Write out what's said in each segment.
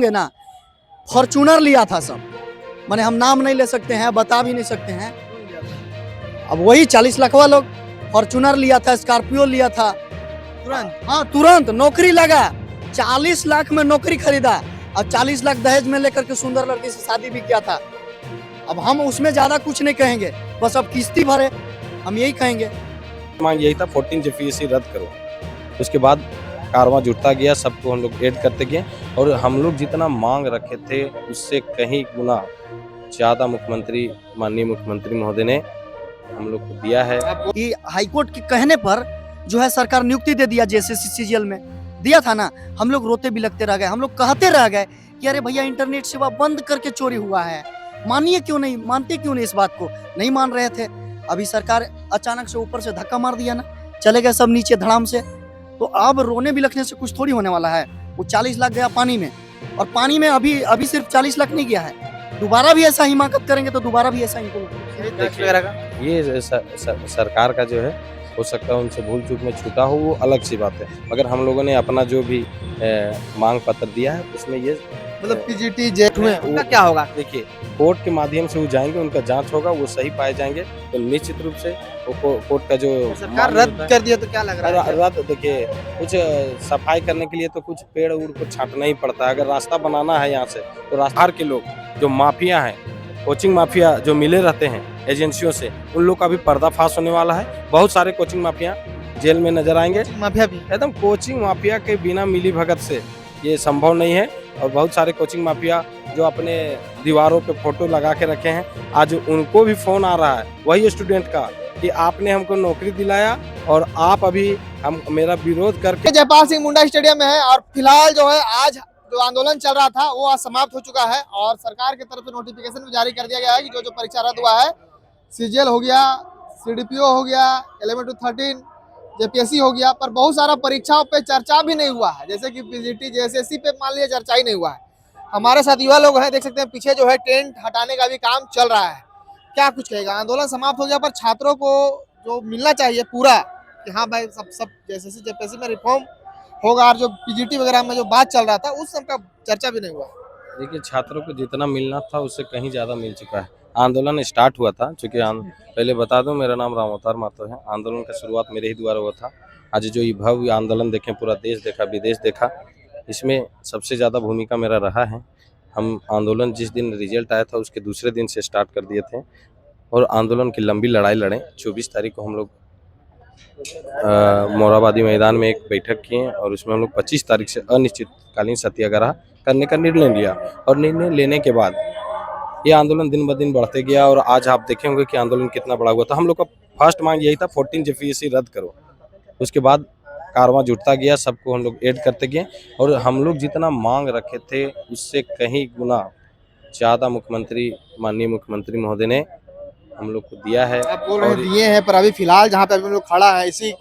ना फॉर्चूनर लिया था सब, माने हम नाम नहीं ले सकते हैं, बता भी नहीं सकते हैं। अब वही 40 लाख लोग फॉर्चूनर लिया था, स्कॉर्पियो लिया था तुरंत। हाँ तुरंत नौकरी लगा, 40 लाख में नौकरी खरीदा और 40 लाख दहेज में लेकर के सुंदर लड़की से शादी भी किया था। अब हम उसमें ज्यादा कुछ नहीं कहेंगे, बस अब किस्ती भरे, हम यही कहेंगे। मांग यही था 14 जेपीएससी रद्द करो। उसके बाद कारवां जुटता गया, सबको हम लोग ऐड करते गए और हम लोग जितना मांग रखे थे उससे कहीं गुना ज़्यादा माननीय मुख्यमंत्री महोदय ने हम लोग को दिया है। कि हाईकोर्ट के कहने पर जो है सरकार नियुक्ति दे दिया जेएसएससी सीजीएल में दिया था ना, हम लोग रोते बिलखते रह गए, हम लोग कहते रह गए कि अरे भैया इंटरनेट सेवा बंद करके चोरी हुआ है, मानिए क्यों नहीं, मानते क्यों नहीं इस बात को, नहीं मान रहे थे। अभी सरकार अचानक से ऊपर से धक्का मार दिया ना, चले गए सब नीचे धड़ाम से। तो अब रोने बिलखने से कुछ थोड़ी होने वाला है। वो 40 लाख गया पानी में, और पानी में अभी सिर्फ 40 लाख नहीं गया है, दोबारा भी ऐसा हिमाकत करेंगे तो दोबारा भी ऐसा ये सरकार का जो है, हो सकता है उनसे भूल चूक में छूटा हो, वो अलग सी बात है, मगर हम लोगों ने अपना जो भी मांग पत्र दिया है उसमें ये मतलब पीजीटी जेट में उनका क्या होगा? देखिए कोर्ट के माध्यम से वो जाएंगे, उनका जांच होगा, वो सही पाए जाएंगे तो निश्चित रूप से वो कोर्ट का जो सरकार रद्द कर दिया तो क्या लग रहा है? रद्द देखिए, कुछ सफाई करने के लिए तो कुछ पेड़ उड़ को छांटना ही पड़ता है। अगर रास्ता बनाना है यहाँ से तो रास्ता के लोग जो माफिया हैं, कोचिंग माफिया जो मिले रहते हैं एजेंसियों से, उन लोग का भी पर्दाफाश होने वाला है। बहुत सारे कोचिंग माफिया जेल में नजर आएंगे। माफिया भी एकदम कोचिंग माफिया के बिना मिली भगत से ये संभव नहीं है। और बहुत सारे कोचिंग माफिया जो अपने दीवारों पे फोटो लगा के रखे हैं, आज उनको भी फोन आ रहा है वही स्टूडेंट का कि आपने हमको नौकरी दिलाया और आप अभी हम मेरा विरोध करके। जयपाल सिंह मुंडा स्टेडियम में है और फिलहाल जो है आज जो आंदोलन चल रहा था वो आज समाप्त हो चुका है और सरकार की तरफ से नोटिफिकेशन भी जारी कर दिया गया है कि जो परीक्षा रद्द हुआ है, सीजीएल हो गया, सीडीपीओ हो गया, 11 to 13 जेपीएससी हो गया, पर बहुत सारा परीक्षाओं पे चर्चा भी नहीं हुआ है, जैसे कि पीजीटी जेएसएससी पे मान लिया चर्चा ही नहीं हुआ है। हमारे साथ युवा लोग हैं, देख सकते हैं पीछे जो है टेंट हटाने का भी काम चल रहा है। क्या कुछ कहेगा? आंदोलन समाप्त हो गया पर छात्रों को जो मिलना चाहिए पूरा कि हाँ भाई सब जेएसएससी जेपीएससी में रिफॉर्म होगा, और जो पीजीटी वगैरह में जो बात चल रहा था उस सबका चर्चा भी नहीं हुआ। देखिए छात्रों को जितना मिलना था उससे कहीं ज़्यादा मिल चुका है। आंदोलन स्टार्ट हुआ था, चूँकि पहले बता दूं मेरा नाम राम अवतार महतो है। आंदोलन का शुरुआत मेरे ही द्वारा हुआ था। आज जो ये भव्य आंदोलन देखें, पूरा देश देखा, विदेश देखा, इसमें सबसे ज़्यादा भूमिका मेरा रहा है। हम आंदोलन जिस दिन रिजल्ट आया था उसके दूसरे दिन से स्टार्ट कर दिए थे और आंदोलन की लंबी लड़ाई लड़े। 24 तारीख को हम लोग मोराबादी मैदान में एक बैठक किए और उसमें हम लोग 25 तारीख से अनिश्चितकालीन सत्याग्रह करने का निर्णय लिया और निर्णय लेने के बाद ये आंदोलन दिन ब दिन बढ़ते गया और आज आप देखेंगे कि आंदोलन कितना बड़ा हुआ था। हम लोग का फर्स्ट मांग यही था 14 जेपीएससी रद्द करो। उसके बाद कारवां जुटता गया, सबको हम लोग ऐड करते गए और हम लोग जितना मांग रखे थे उससे कहीं गुना ज़्यादा माननीय मुख्यमंत्री महोदय ने हम लोग को दिया है। आप बोल रहे दिए हैं, पर अभी फिलहाल जहाँ पे अभी हम लोग खड़ा है, इसी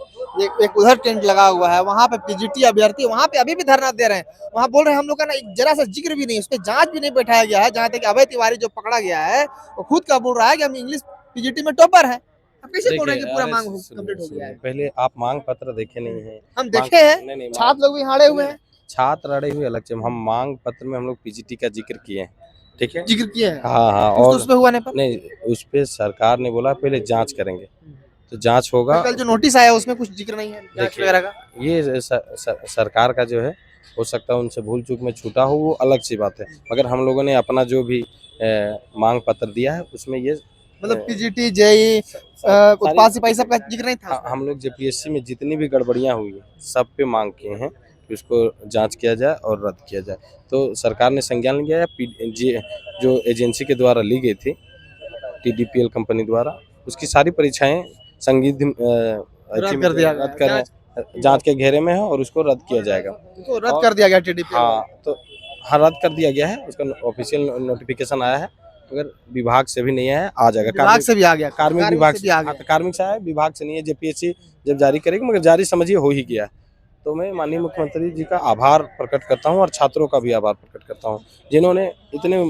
एक उधर टेंट लगा हुआ है, वहाँ पे पीजीटी अभ्यर्थी वहाँ पे अभी भी धरना दे रहे हैं। वहाँ बोल रहे हैं हम लोग का ना जरा सा जिक्र भी नहीं, उस पर जांच भी नहीं बैठाया गया है। जहाँ तक अभय तिवारी जो पकड़ा गया है वो खुद का बोल रहा है कि हम इंग्लिश पीजीटी में टॉपर है। आप कैसे बोल रहे हैं कि पूरा मांग कंप्लीट हो गया है? पहले आप मांग पत्र देखे नहीं है? हम देखे हैं, छात्र लोग भी हारे हुए हैं। छात्र अड़े हुए अलग से, हम मांग पत्र में हम लोग पीजीटी का जिक्र किए हैं, ठीक है, जिक्र किए हैं। हाँ और उसमें हुआ नहीं, उस पे सरकार ने बोला पहले जांच करेंगे, तो जांच होगा। कल जो नोटिस आया उसमें कुछ जिक्र नहीं है जांच वगैरह का। ये सरकार का जो है, हो सकता है उनसे भूल चूक में छूटा हो, वो अलग सी बात है, मगर हम लोगों ने अपना जो भी मांग पत्र दिया है उसमें ये मतलब पीजीटी जेई उत्पाद सिपाही सब का जिक्र नहीं था। हम लोग जेपीएससी में जितनी भी गड़बड़ियां हुई है सब पे मांग किए हैं कि उसको जांच किया जाए और रद्द किया जाए। तो सरकार ने संज्ञान लिया है। जो एजेंसी के द्वारा ली गई थी TDPL कंपनी द्वारा, उसकी सारी परीक्षाएं जांच के घेरे में है और उसको रद्द किया जाएगा। तो रद्द कर दिया गया TDPL। हाँ, तो हाँ रद्द कर दिया गया है, उसका ऑफिशियल नोटिफिकेशन आया है, अगर विभाग से भी नहीं आया आ जाएगा। विभाग से भी आ गया, कार्मिक विभाग से आ गया। कार्मिक से आया, विभाग से नहीं है। जेपीएससी जब जारी करेगी, मगर जारी समझिए हो ही गया। तो मैं माननीय मुख्यमंत्री जी का आभार प्रकट करता हूं और छात्रों का भी आभार प्रकट करता हूं, जिन्होंने इतने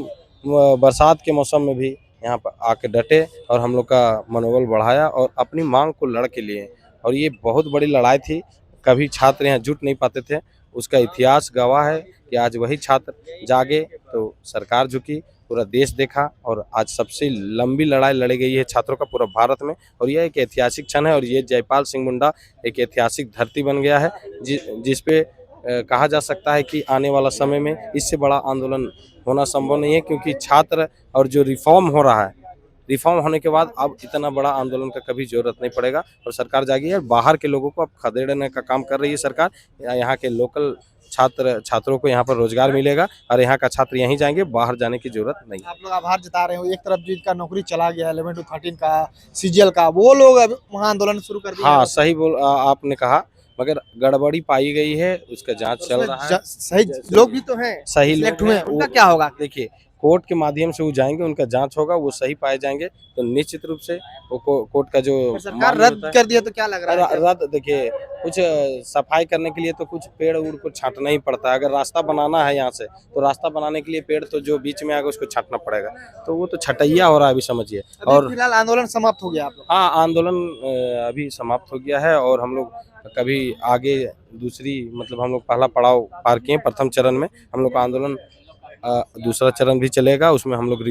बरसात के मौसम में भी यहाँ पर आके डटे और हम लोग का मनोबल बढ़ाया और अपनी मांग को लड़ के लिए। और ये बहुत बड़ी लड़ाई थी, कभी छात्र यहाँ जुट नहीं पाते थे, उसका इतिहास गवाह है कि आज वही छात्र जागे तो सरकार झुकी, पूरा देश देखा और आज सबसे लंबी लड़ाई लड़ी गई है छात्रों का पूरा भारत में। और यह एक ऐतिहासिक क्षण है और ये जयपाल सिंह मुंडा एक ऐतिहासिक धरती बन गया है जिस पे कहा जा सकता है कि आने वाला समय में इससे बड़ा आंदोलन होना संभव नहीं है, क्योंकि छात्र और जो रिफॉर्म हो रहा है, रिफॉर्म होने के बाद अब इतना बड़ा आंदोलन का कभी जरूरत नहीं पड़ेगा और सरकार जागी है। बाहर के लोगों को अब खदेड़ने का काम कर रही है सरकार। यहाँ के लोकल छात्रों को यहाँ पर रोजगार मिलेगा और यहाँ का छात्र यहीं जाएंगे, बाहर जाने की जरूरत नहीं। आप लोग आभार जता रहे हो, एक तरफ जिनका नौकरी चला गया 11 to 13 का सीजीएल का, वो लोग अब वहाँ आंदोलन शुरू कर दिया। हाँ सही आपने कहा, मगर गड़बड़ी पाई गई है, उसका जांच चल रहा है। सही लोग भी तो हैं, सही सिलेक्ट लोग हुए, हैं, उनका क्या होगा? देखिए कोर्ट के माध्यम से वो जाएंगे, उनका जांच होगा, वो सही पाए जाएंगे तो निश्चित रूप से वो कोर्ट का जो सरकार रद्द कर दिया तो क्या लग रहा है? रद्द देखिए, कुछ सफाई करने के लिए तो कुछ पेड़ उड़ को छांटना ही पड़ता है। अगर रास्ता बनाना है यहाँ से तो रास्ता बनाने के लिए पेड़ तो जो बीच में आएगा उसको छांटना पड़ेगा, तो वो तो छटैया हो रहा है अभी समझिए। और फिलहाल आंदोलन समाप्त हो गया आप लोग? हाँ आंदोलन अभी समाप्त हो गया है और हम लोग कभी आगे दूसरी मतलब हम लोग पहला पड़ाव पार किए, प्रथम चरण में हम लोग का आंदोलन दूसरा चरण भी चलेगा। उसमें हम लोग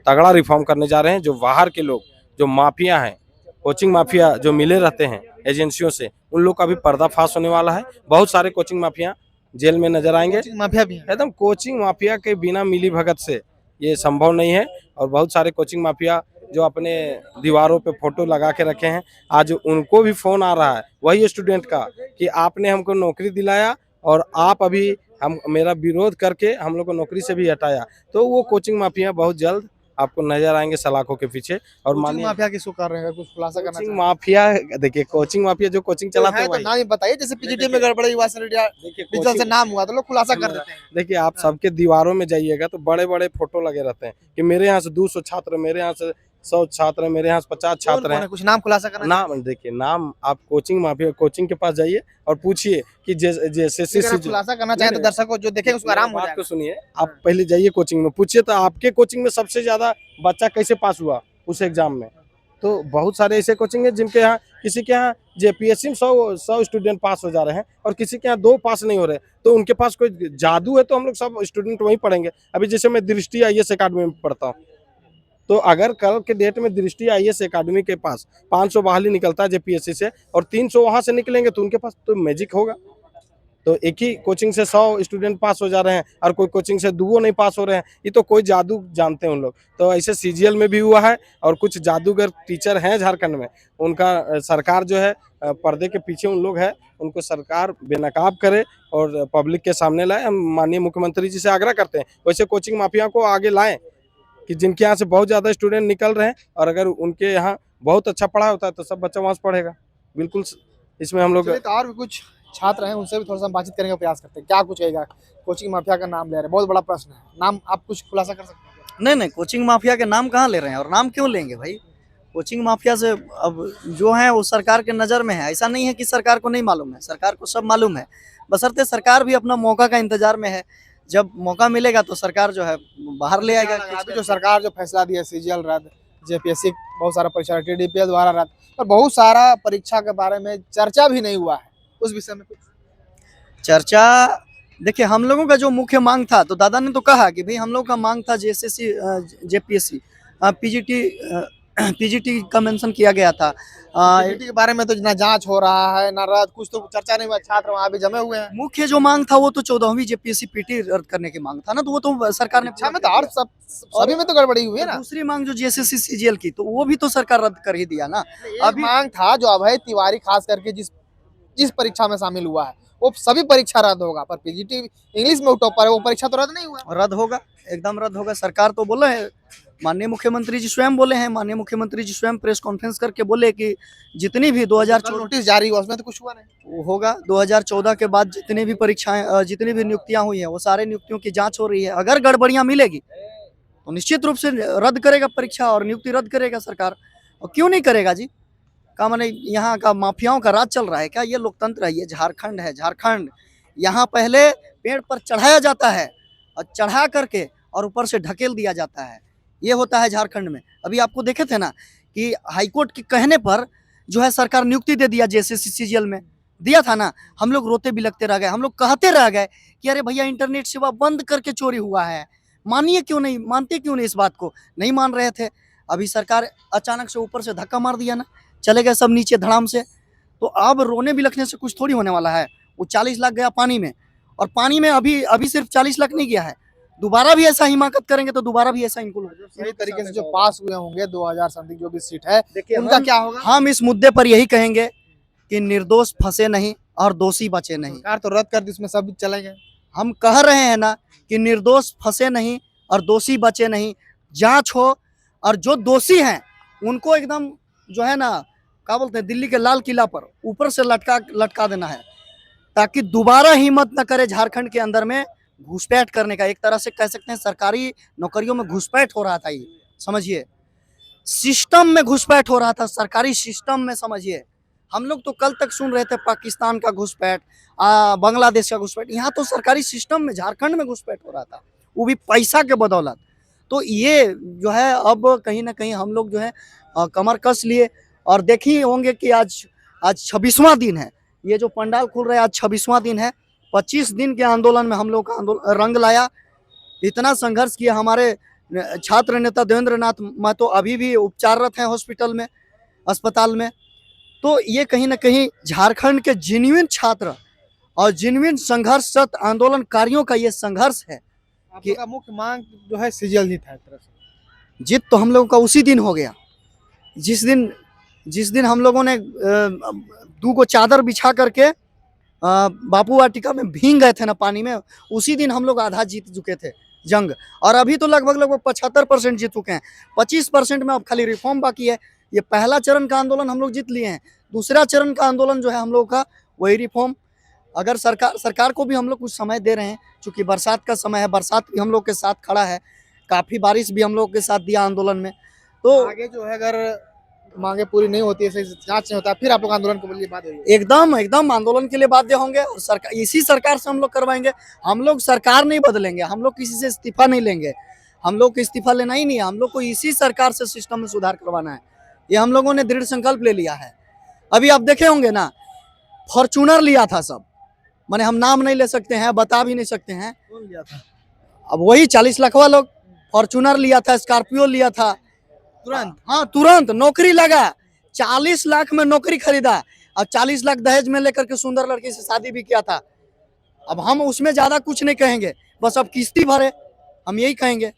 तगड़ा रिफॉर्म करने जा रहे हैं। जो बाहर के लोग जो माफिया हैं, कोचिंग माफिया जो मिले रहते हैं एजेंसियों से, उन लोग का भी पर्दाफाश होने वाला है। बहुत सारे कोचिंग माफिया जेल में नजर आएंगे। माफिया भी एकदम कोचिंग माफिया के बिना मिली भगत से ये संभव नहीं है। और बहुत सारे कोचिंग माफिया जो अपने दीवारों पे फोटो लगा के रखे हैं, आज उनको भी फोन आ रहा है वही स्टूडेंट का कि आपने हमको नौकरी दिलाया और आप अभी हम मेरा विरोध करके हम लोग को नौकरी से भी हटाया। तो वो कोचिंग माफिया बहुत जल्द आपको नजर आएंगे सलाखों के पीछे। और मानिए माफिया किसको कर रहे हैं, कुछ खुलासा करना कोचिंग माफिया, देखिए कोचिंग माफिया जो कोचिंग चलाते हैं तो नाम ही बताइए, जैसे पीजीटी में गड़बड़ी हुआ, डिजिटल से नाम हुआ तो लोग खुलासा कर देते हैं। देखिए आप सबके दीवारों में जाइएगा तो बड़े बड़े फोटो लगे रहते हैं कि मेरे यहाँ से 200 छात्र, मेरे यहाँ से 100 छात्र, मेरे यहाँ से 50 छात्र हैं। कुछ नाम खुलासा करना? नाम देखिए, नाम आप कोचिंग माफिया कोचिंग के पास जाइए और पूछिए कि जैसे खुलासा करना चाहे तो दर्शकों जो देखेंगे उसको आराम हो बात जाएगा। को सुनिए, आप पहले जाइए कोचिंग में, पूछिए तो आपके कोचिंग में सबसे ज्यादा बच्चा कैसे पास हुआ उस एग्जाम में। तो बहुत सारे ऐसे कोचिंग है जिनके यहाँ, किसी के यहाँ जेपीएससी में 100 स्टूडेंट पास हो जा रहे हैं और किसी के यहाँ 2 पास नहीं हो रहे, तो उनके पास कोई जादू है तो हम लोग सब स्टूडेंट वहीं पढ़ेंगे। अभी जैसे मैं दृष्टि IAS अकेडमी में पढ़ता हूँ, तो अगर कल के डेट में दृष्टि IAS अकेडमी के पास 500 बहाली निकलता है जेपीएससी से और 300 वहां से निकलेंगे तो उनके पास तो मैजिक होगा। तो एक ही कोचिंग से 100 स्टूडेंट पास हो जा रहे हैं और कोई कोचिंग से 2 नहीं पास हो रहे हैं, ये तो कोई जादू जानते हैं उन लोग। तो ऐसे सीजीएल में भी हुआ है और कुछ जादूगर टीचर हैं झारखंड में, उनका सरकार जो है पर्दे के पीछे उन लोग हैं, उनको सरकार बेनकाब करे और पब्लिक के सामने लाए। हम माननीय मुख्यमंत्री जी से आग्रह करते हैं वैसे कोचिंग माफिया को आगे लाएं कि जिनके यहाँ से बहुत ज़्यादा स्टूडेंट निकल रहे हैं और अगर उनके यहाँ बहुत अच्छा पढ़ाई होता है तो सब बच्चा वहाँ से पढ़ेगा। बिल्कुल इसमें हम लोग और भी कुछ छात्र हैं उनसे भी थोड़ा सा बातचीत करने का प्रयास करते हैं। क्या कुछ कहेगा? कोचिंग माफिया का नाम ले रहे हैं, बहुत बड़ा प्रश्न है। नाम आप कुछ खुलासा कर सकते हैं? नहीं, कोचिंग माफिया के नाम कहाँ ले रहे हैं और नाम क्यों लेंगे भाई? कोचिंग माफिया से अब जो है वो सरकार के नज़र में है। ऐसा नहीं है कि सरकार को नहीं मालूम है, सरकार को सब मालूम है, बशर्ते सरकार भी अपना मौका का इंतजार में है। जब मौका मिलेगा तो सरकार जो है बाहर ले आएगा। अभी जो सरकार जो फैसला दिया, सीजीएल रद्द, जेपीएससी बहुत सारा परीक्षा, TDPL द्वारा रद्द, और बहुत सारा परीक्षा के बारे में चर्चा भी नहीं हुआ है, उस विषय में कुछ चर्चा? देखिए हम लोगों का जो मुख्य मांग था, तो दादा ने तो कहा कि भाई हम लोग का मांग था JSSC JPSC PGT का मेंशन किया गया था। PGT के बारे में तो ना जांच हो रहा है ना रद्द, कुछ तो चर्चा नहीं हुआ। छात्र वहाँ भी जमे हुए हैं। मुख्य जो मांग था वो तो 14वीं JPSC PT रद्द करने की मांग था ना, तो वो तो सरकार ने में तो और सभी में तो गड़बड़ी हुई है ना। दूसरी मांग जो JSSC CGL की, तो वो भी तो सरकार रद्द कर ही दिया ना। अभी मांग था जो अभय तिवारी खास करके जिस परीक्षा में शामिल हुआ है वो सभी परीक्षा रद्द होगा, पर PGT इंग्लिश में टॉपर है, वो परीक्षा तो रद्द नहीं हुआ। रद्द होगा, एकदम रद्द होगा। सरकार तो बोले है, माननीय मुख्यमंत्री जी स्वयं बोले हैं, माननीय मुख्यमंत्री जी स्वयं प्रेस कॉन्फ्रेंस करके बोले कि जितनी भी 2014 नोटिस जारी हुआ उसमें तो कुछ हुआ नहीं, वो होगा। 2014 के बाद जितनी भी परीक्षाएं, जितनी भी नियुक्तियां हुई हैं, वो सारे नियुक्तियों की जांच हो रही है। अगर गड़बड़ियां मिलेगी तो निश्चित रूप से रद्द करेगा परीक्षा और नियुक्ति रद्द करेगा सरकार। और क्यों नहीं करेगा जी? का माने यहाँ का माफियाओं का राज चल रहा है क्या? ये लोकतंत्र है, ये झारखंड है। झारखंड यहाँ पहले पेड़ पर चढ़ाया जाता है और चढ़ा करके और ऊपर से ढकेल दिया जाता है, ये होता है झारखंड में। अभी आपको देखे थे ना कि हाईकोर्ट के कहने पर जो है सरकार नियुक्ति दे दिया JSSC CGL में, दिया था ना, हम लोग रोते बिलखते रह गए, हम लोग कहते रह गए कि अरे भैया इंटरनेट सेवा बंद करके चोरी हुआ है। मानिए क्यों नहीं, मानते क्यों नहीं इस बात को? नहीं मान रहे थे। अभी सरकार अचानक से ऊपर से धक्का मार दिया ना, चले गए सब नीचे धड़ाम से। तो अब रोने बिलखने से कुछ थोड़ी होने वाला है। वो 40 लाख गया पानी में, और पानी में अभी अभी सिर्फ 40 लाख नहीं गया है। दोबारा भी ऐसा हिमाकत करेंगे तो दोबारा भी ऐसा इनको सही तरीके से जो पास हुए होंगे 2000 समथिंग जो भी सीट है, देखिए उनका क्या होगा? हम इस मुद्दे पर यही कहेंगे कि निर्दोष फंसे नहीं और दोषी बचे नहीं। सरकार तो रद्द कर दी, उसमें सब चलेंगे। हम कह रहे हैं ना कि निर्दोष फंसे नहीं और दोषी बचे नहीं। जांच हो और जो दोषी हैं उनको एकदम जो है ना, क्या बोलते हैं, दिल्ली के लाल किला पर ऊपर से लटका देना है, ताकि दोबारा हिम्मत न करे झारखंड के अंदर में घुसपैठ करने का। एक तरह से कह सकते हैं सरकारी नौकरियों में घुसपैठ हो रहा था, ये समझिए, सिस्टम में घुसपैठ हो रहा था, सरकारी सिस्टम में। समझिए, हम लोग तो कल तक सुन रहे थे पाकिस्तान का घुसपैठ, बांग्लादेश का घुसपैठ, यहाँ तो सरकारी सिस्टम में झारखंड में घुसपैठ हो रहा था, वो भी पैसा के बदौलत। तो ये जो है अब कहीं ना कहीं हम लोग जो है कमर कस लिए। और देखिए होंगे कि आज 26वां दिन है, ये जो पंडाल खुल रहा है आज 26वां दिन है। 25 दिन के आंदोलन में हम लोग का आंदोलन रंग लाया, इतना संघर्ष किया। हमारे छात्र नेता देवेंद्र नाथ महतो अभी भी उपचाररत हैं हॉस्पिटल में, अस्पताल में। तो ये कहीं ना कहीं झारखंड के जिन्युइन छात्र और जिन्युइन संघर्षरत आंदोलनकारियों का ये संघर्ष है। आप लोग का मुख्य मांग जो है सीजीएल जीत है एक तरह से। जीत तो हम लोगों का उसी दिन हो गया जिस दिन हम लोगों ने 2 को चादर बिछा करके बापू वाटिका में भींग गए थे ना पानी में, उसी दिन हम लोग आधा जीत चुके थे जंग। और अभी तो लगभग 75% जीत चुके हैं, 25% में अब खाली रिफॉर्म बाकी है। ये पहला चरण का आंदोलन हम लोग जीत लिए हैं, दूसरा चरण का आंदोलन जो है हम लोग का वही रिफॉर्म। अगर सरकार को भी हम लोग कुछ समय दे रहे हैं, क्योंकि बरसात का समय है, बरसात भी हम लोग के साथ खड़ा है, काफ़ी बारिश भी हम लोग के साथ दिया आंदोलन में। तो आगे जो है अगर मांगे पूरी नहीं होती है, सही से जांच नहीं होता, फिर आप लोग आंदोलन के लिए बात होगी। एकदम आंदोलन के लिए बाध्य होंगे, और सरकार, इसी सरकार से हम लोग करवाएंगे। हम लोग सरकार नहीं बदलेंगे, हम लोग किसी से इस्तीफा नहीं लेंगे, हम लोग को इस्तीफा लेना ही नहीं है, हम लोग को इसी सरकार से सिस्टम में सुधार करवाना है। ये हम लोगों ने दृढ़ संकल्प ले लिया है। अभी आप देखे होंगे ना, फॉर्चूनर लिया था सब, माने हम नाम नहीं ले सकते हैं, बता भी नहीं सकते हैं। कौन लिया था? अब वही 40 लाखवा लोग फॉर्चूनर लिया था, स्कॉर्पियो लिया था तुरंत। हाँ, तुरंत नौकरी लगा, 40 लाख में नौकरी खरीदा, और 40 लाख दहेज में लेकर के सुंदर लड़की से शादी भी किया था। अब हम उसमें ज्यादा कुछ नहीं कहेंगे, बस अब किस्ती भरे, हम यही कहेंगे।